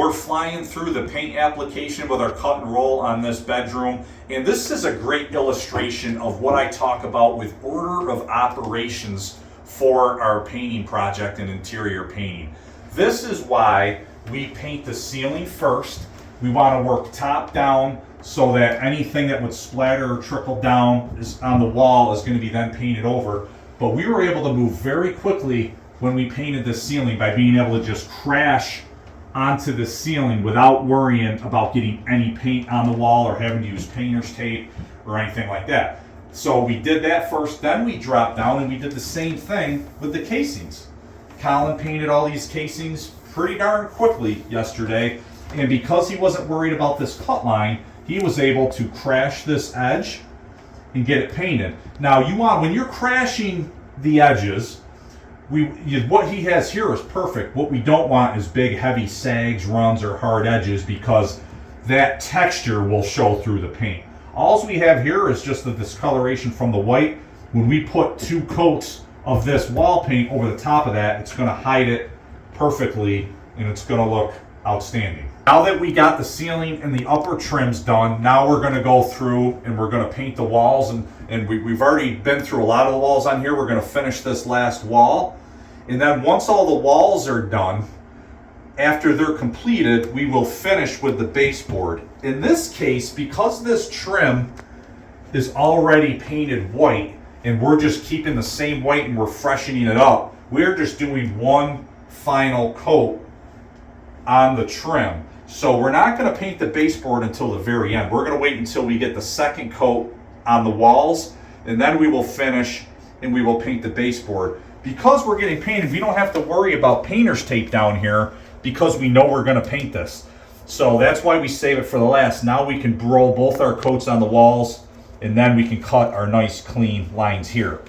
We're flying through the paint application with our cut and roll on this bedroom, and this is a great illustration of what I talk about with order of operations for our painting project and interior painting. This is why we paint the ceiling first. We want to work top down so that anything that would splatter or trickle down on the wall is going to be then painted over. But we were able to move very quickly when we painted the ceiling by being able to just crash onto the ceiling without worrying about getting any paint on the wall or having to use painter's tape or anything like that. So we did that first, then we dropped down and we did the same thing with the casings. Colin painted all these casings pretty darn quickly yesterday, and because he wasn't worried about this cut line, he was able to crash this edge and get it painted. Now you want, when you're crashing the edges, what he has here is perfect. What we don't want is big, heavy sags, runs, or hard edges, because that texture will show through the paint. All we have here is just the discoloration from the white. When we put 2 coats of this wall paint over the top of that, it's going to hide it perfectly, and it's going to look outstanding. Now that we got the ceiling and the upper trims done, now we're going to go through and we're going to paint the walls, and we've already been through a lot of the walls on here. We're going to finish this last wall. And then once all the walls are done, after they're completed, we will finish with the baseboard. In this case, because this trim is already painted white and we're just keeping the same white and we're freshening it up, we're just doing one final coat on the trim. So we're not going to paint the baseboard until the very end. We're going to wait until we get the second coat on the walls, and then we will finish and we will paint the baseboard. Because we're getting painted, we don't have to worry about painter's tape down here because we know we're going to paint this. So that's why we save it for the last. Now we can roll both our coats on the walls, and then we can cut our nice clean lines here.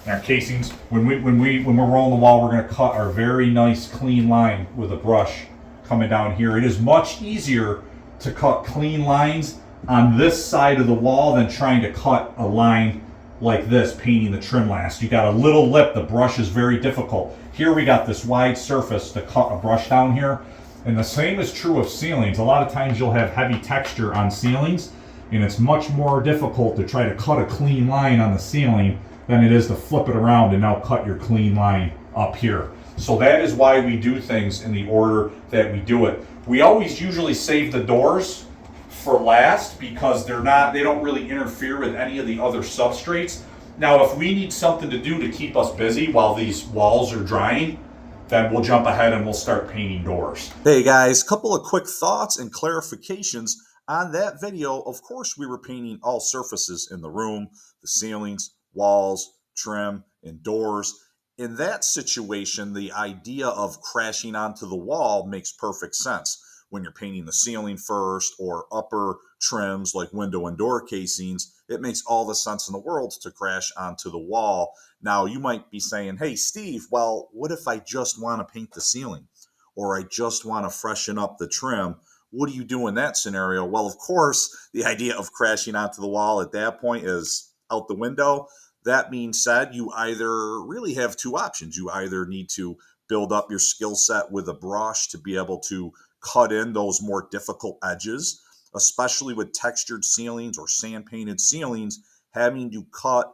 And our casings, when we're rolling the wall, we're going to cut our very nice clean line with a brush coming down here. It is much easier to cut clean lines on this side of the wall than trying to cut a line like this, painting the trim last. You got a little lip, the brush is very difficult. Here we got this wide surface to cut a brush down here. And the same is true of ceilings. A lot of times you'll have heavy texture on ceilings, and it's much more difficult to try to cut a clean line on the ceiling than it is to flip it around and now cut your clean line up here. So that is why we do things in the order that we do it. We always usually save the doors for last because they don't really interfere with any of the other substrates. Now, if we need something to do to keep us busy while these walls are drying, then we'll jump ahead and we'll start painting doors. Hey guys, couple of quick thoughts and clarifications on that video. Of course, we were painting all surfaces in the room, the ceilings, walls, trim, and doors. In that situation, the idea of crashing onto the wall makes perfect sense. When you're painting the ceiling first or upper trims like window and door casings, it makes all the sense in the world to crash onto the wall. Now, you might be saying, hey, Steve, well, what if I just want to paint the ceiling or I just want to freshen up the trim? What do you do in that scenario? Well, of course, the idea of crashing onto the wall at that point is out the window. That being said, you either really have 2 options. You either need to build up your skill set with a brush to be able to cut in those more difficult edges, especially with textured ceilings or sand painted ceilings. Having to cut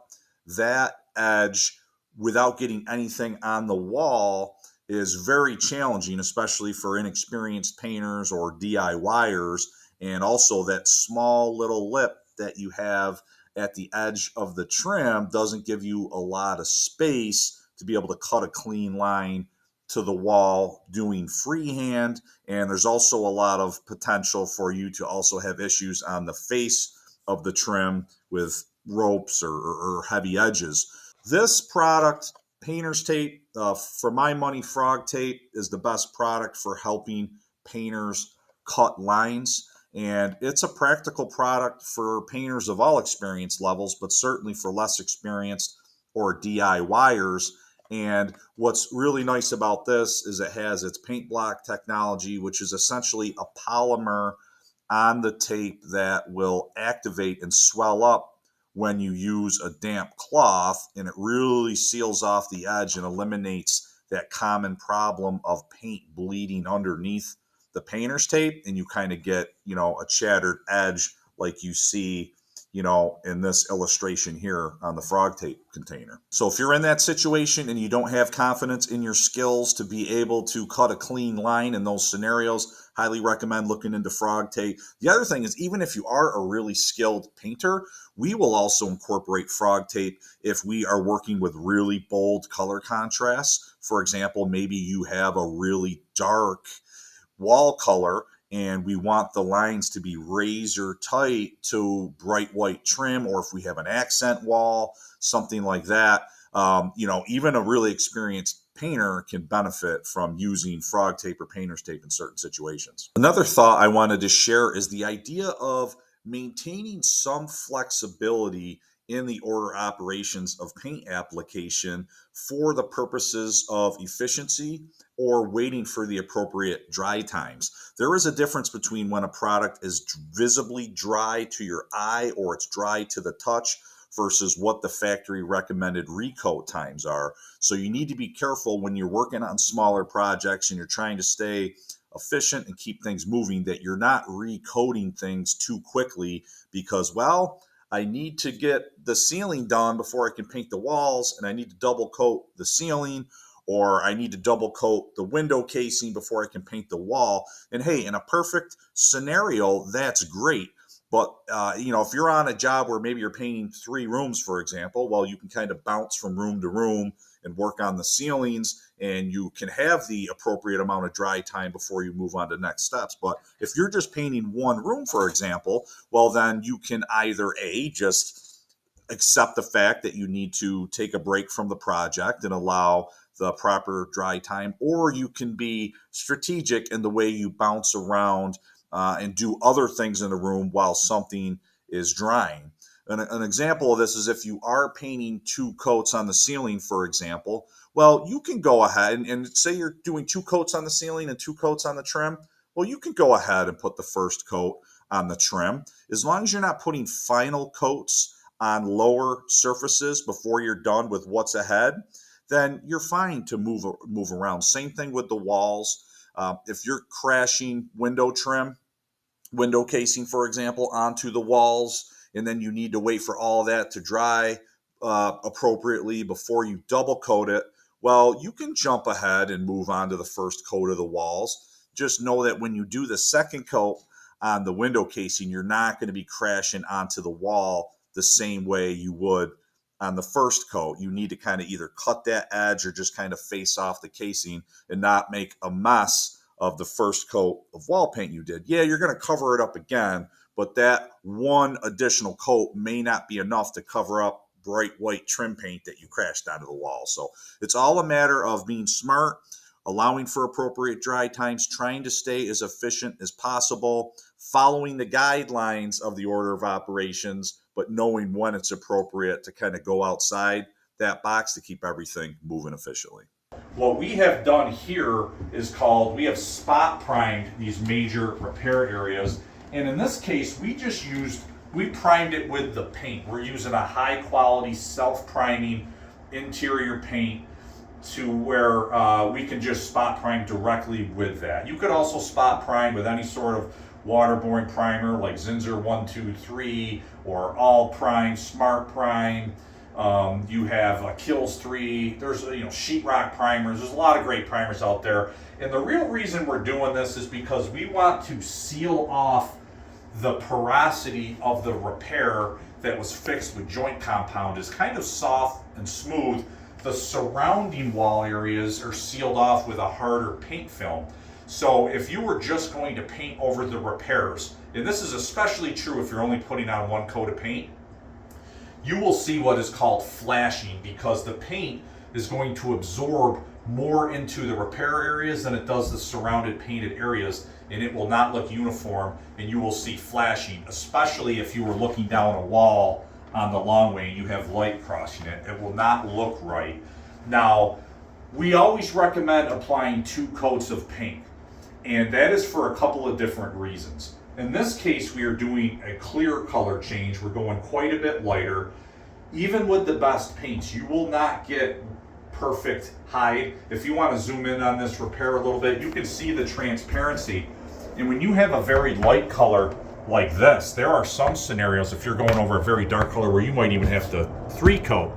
that edge without getting anything on the wall is very challenging, especially for inexperienced painters or DIYers. And also that small little lip that you have at the edge of the trim doesn't give you a lot of space to be able to cut a clean line to the wall doing freehand. And there's also a lot of potential for you to also have issues on the face of the trim with ropes or heavy edges. This product, painter's tape, for my money, frog tape is the best product for helping painters cut lines. And it's a practical product for painters of all experience levels, but certainly for less experienced or DIYers. And what's really nice about this is it has its paint block technology, which is essentially a polymer on the tape that will activate and swell up when you use a damp cloth, and it really seals off the edge and eliminates that common problem of paint bleeding underneath the painter's tape and you kind of get, a shattered edge like you see, in this illustration here on the frog tape container. So if you're in that situation and you don't have confidence in your skills to be able to cut a clean line in those scenarios, highly recommend looking into frog tape. The other thing is, even if you are a really skilled painter, we will also incorporate frog tape if we are working with really bold color contrasts. For example, maybe you have a really dark wall color and we want the lines to be razor tight to bright white trim, or if we have an accent wall, something like that, even a really experienced painter can benefit from using frog tape or painter's tape in certain situations. Another thought I wanted to share is the idea of maintaining some flexibility in the order operations of paint application for the purposes of efficiency or waiting for the appropriate dry times. There is a difference between when a product is visibly dry to your eye or it's dry to the touch versus what the factory recommended recoat times are. So you need to be careful when you're working on smaller projects and you're trying to stay efficient and keep things moving, that you're not recoating things too quickly because, I need to get the ceiling done before I can paint the walls, and I need to double coat the ceiling, or I need to double coat the window casing before I can paint the wall. And hey, in a perfect scenario, that's great. But, if you're on a job where maybe you're painting 3 rooms, for example, well, you can kind of bounce from room to room and work on the ceilings, and you can have the appropriate amount of dry time before you move on to next steps. But if you're just painting 1 room, for example, well, then you can either just accept the fact that you need to take a break from the project and allow the proper dry time, or you can be strategic in the way you bounce around and do other things in the room while something is drying. An example of this is if you are painting 2 coats on the ceiling, for example, well, you can go ahead and say you're doing 2 coats on the ceiling and 2 coats on the trim. Well, you can go ahead and put the first coat on the trim. As long as you're not putting final coats on lower surfaces before you're done with what's ahead, then you're fine to move around. Same thing with the walls. If you're crashing window trim, window casing, for example, onto the walls, and then you need to wait for all that to dry appropriately before you double coat it, well, you can jump ahead and move on to the first coat of the walls. Just know that when you do the second coat on the window casing, you're not going to be crashing onto the wall the same way you would on the first coat. You need to kind of either cut that edge or just kind of face off the casing and not make a mess of the first coat of wall paint you did. Yeah, you're going to cover it up again, but that one additional coat may not be enough to cover up bright white trim paint that you crashed onto the wall. So it's all a matter of being smart, allowing for appropriate dry times, trying to stay as efficient as possible, following the guidelines of the order of operations, but knowing when it's appropriate to kind of go outside that box to keep everything moving efficiently. What we have done here is we have spot primed these major repair areas. And in this case, we primed it with the paint. We're using a high quality self-priming interior paint to where we can just spot prime directly with that. You could also spot prime with any sort of waterborne primer like Zinsser 123 or All Prime, Smart Prime. You have Kills 3. There's Sheetrock primers. There's a lot of great primers out there. And the real reason we're doing this is because we want to seal off the porosity of the repair that was fixed with joint compound is kind of soft and smooth. The surrounding wall areas are sealed off with a harder paint film. So if you were just going to paint over the repairs, and this is especially true if you're only putting on 1 coat of paint, you will see what is called flashing, because the paint is going to absorb more into the repair areas than it does the surrounded painted areas, and it will not look uniform, and you will see flashing, especially if you were looking down a wall on the long way and you have light crossing it. It will not look right. Now, we always recommend applying 2 coats of paint, and that is for a couple of different reasons. In this case, we are doing a clear color change. We're going quite a bit lighter. Even with the best paints, you will not get perfect hide. If you want to zoom in on this repair a little bit, you can see the transparency And when you have a very light color like this, there are some scenarios if you're going over a very dark color where you might even have to 3-coat.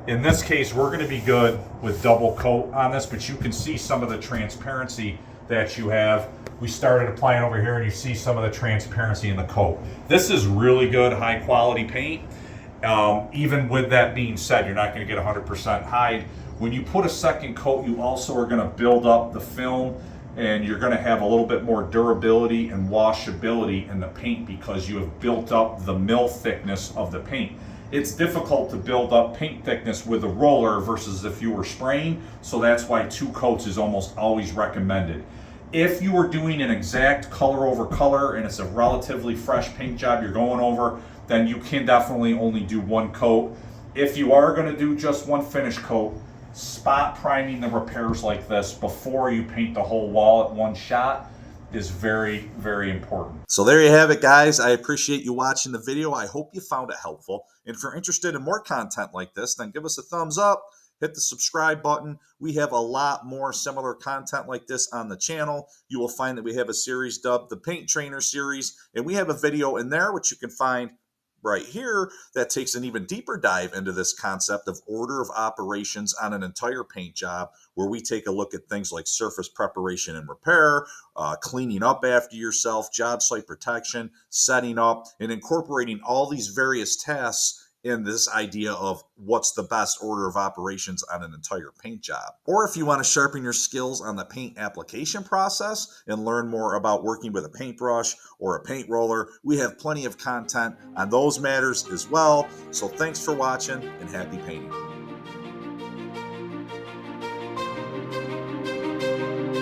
In this case, we're going to be good with double coat on this, but you can see some of the transparency that you have. We started applying over here and you see some of the transparency in the coat. This is really good, high quality paint. Even with that being said, you're not going to get 100% hide. When you put a second coat, you also are going to build up the film, and you're going to have a little bit more durability and washability in the paint because you have built up the mill thickness of the paint. It's difficult to build up paint thickness with a roller versus if you were spraying, so that's why 2 coats is almost always recommended. If you are doing an exact color over color and it's a relatively fresh paint job you're going over, then you can definitely only do 1 coat. If you are going to do just 1 finish coat, spot priming the repairs like this before you paint the whole wall at one shot is very, very important. So there you have it, guys. I appreciate you watching the video. I hope you found it helpful. And if you're interested in more content like this, then give us a thumbs up, hit the subscribe button. We have a lot more similar content like this on the channel. You will find that we have a series dubbed the Paint Trainer series, and we have a video in there which you can find right here that takes an even deeper dive into this concept of order of operations on an entire paint job, where we take a look at things like surface preparation and repair, cleaning up after yourself, job site protection, setting up, and incorporating all these various tasks in this idea of what's the best order of operations on an entire paint job. Or if you want to sharpen your skills on the paint application process and learn more about working with a paintbrush or a paint roller, we have plenty of content on those matters as well. So thanks for watching and happy painting.